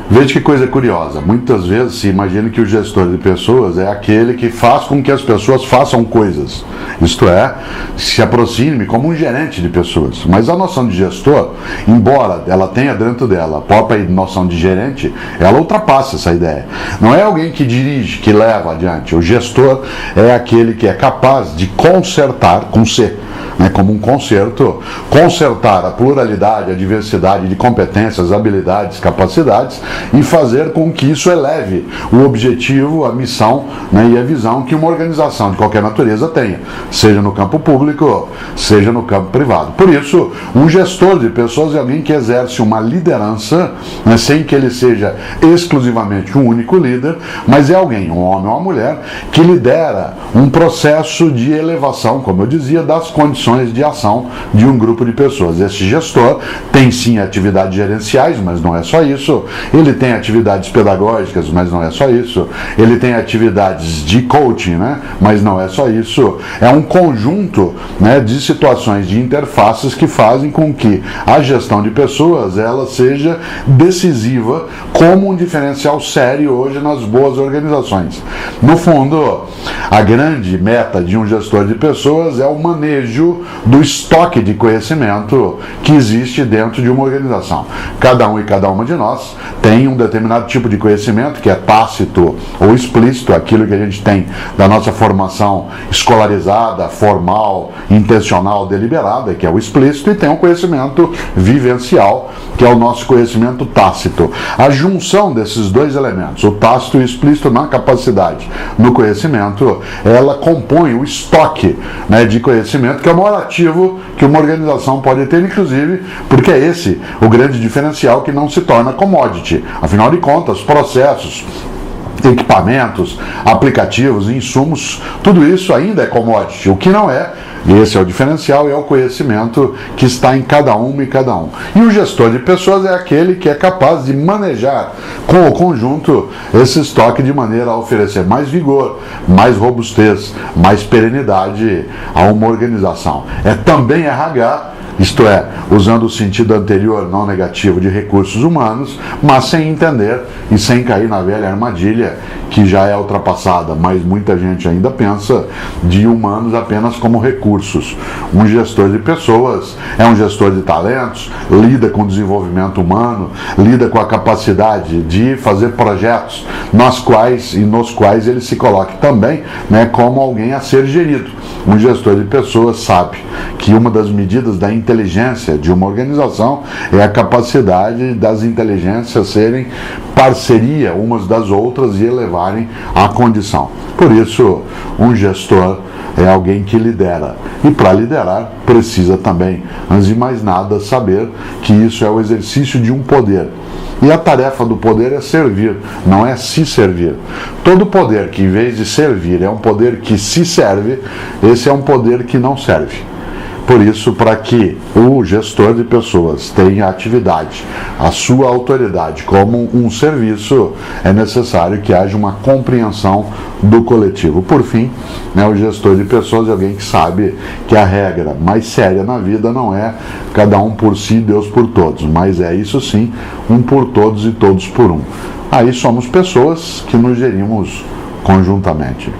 Veja que coisa curiosa, muitas vezes se imagina que o gestor de pessoas é aquele que faz com que as pessoas façam coisas, isto é, se aproxime como um gerente de pessoas. Mas a noção de gestor, embora ela tenha dentro dela a própria noção de gerente, ela ultrapassa essa ideia. Não é alguém que dirige, que leva adiante. O gestor é aquele que é capaz de consertar, com C, como um concerto, consertar a pluralidade, a diversidade de competências, habilidades, capacidades e fazer com que isso eleve o objetivo, a missão e a visão que uma organização de qualquer natureza tenha, seja no campo público, seja no campo privado. Por isso, um gestor de pessoas é alguém que exerce uma liderança, sem que ele seja exclusivamente um único líder, mas é alguém, um homem ou uma mulher, que lidera um processo de elevação, como eu dizia, das condições de ação de um grupo de pessoas. Esse gestor tem sim atividades gerenciais, mas não é só isso. Ele tem atividades pedagógicas, mas não é só isso. Ele tem atividades de coaching, mas não é só isso. É um conjunto de situações de interfaces que fazem com que a gestão de pessoas ela seja decisiva como um diferencial sério hoje nas boas organizações. No fundo, a grande meta de um gestor de pessoas é o manejo do estoque de conhecimento que existe dentro de uma organização. Cada um e cada uma de nós tem um determinado tipo de conhecimento que é tácito ou explícito, aquilo que a gente tem da nossa formação escolarizada, formal, intencional, deliberada, que é o explícito, e tem um conhecimento vivencial, que é o nosso conhecimento tácito. A junção desses dois elementos, o tácito e o explícito na capacidade, no conhecimento, ela compõe o estoque de conhecimento, que é o maior ativo que uma organização pode ter, inclusive, porque é esse o grande diferencial que não se torna commodity. Afinal de contas, processos, equipamentos, aplicativos, insumos, tudo isso ainda é commodity. O que não é, e esse é o diferencial, é o conhecimento que está em cada uma e cada um. E o gestor de pessoas é aquele que é capaz de manejar com o conjunto esse estoque de maneira a oferecer mais vigor, mais robustez, mais perenidade a uma organização. É também RH, isto é, usando o sentido anterior, não negativo, de recursos humanos, mas sem entender e sem cair na velha armadilha, que já é ultrapassada, mas muita gente ainda pensa de humanos apenas como recursos. Um gestor de pessoas é um gestor de talentos, lida com o desenvolvimento humano, lida com a capacidade de fazer projetos nos quais ele se coloque também como alguém a ser gerido. Um gestor de pessoas sabe que uma das medidas da inteligência de uma organização é a capacidade das inteligências serem parceria umas das outras e elevarem a condição. Por isso, um gestor é alguém que lidera. E para liderar, precisa também, antes de mais nada, saber que isso é o exercício de um poder. E a tarefa do poder é servir, não é se servir. Todo poder que, em vez de servir, é um poder que se serve, esse é um poder que não serve. Por isso, para que o gestor de pessoas tenha a atividade, a sua autoridade como um serviço, é necessário que haja uma compreensão do coletivo. Por fim, o gestor de pessoas é alguém que sabe que a regra mais séria na vida não é cada um por si, Deus por todos, mas é isso sim, um por todos e todos por um. Aí somos pessoas que nos gerimos conjuntamente.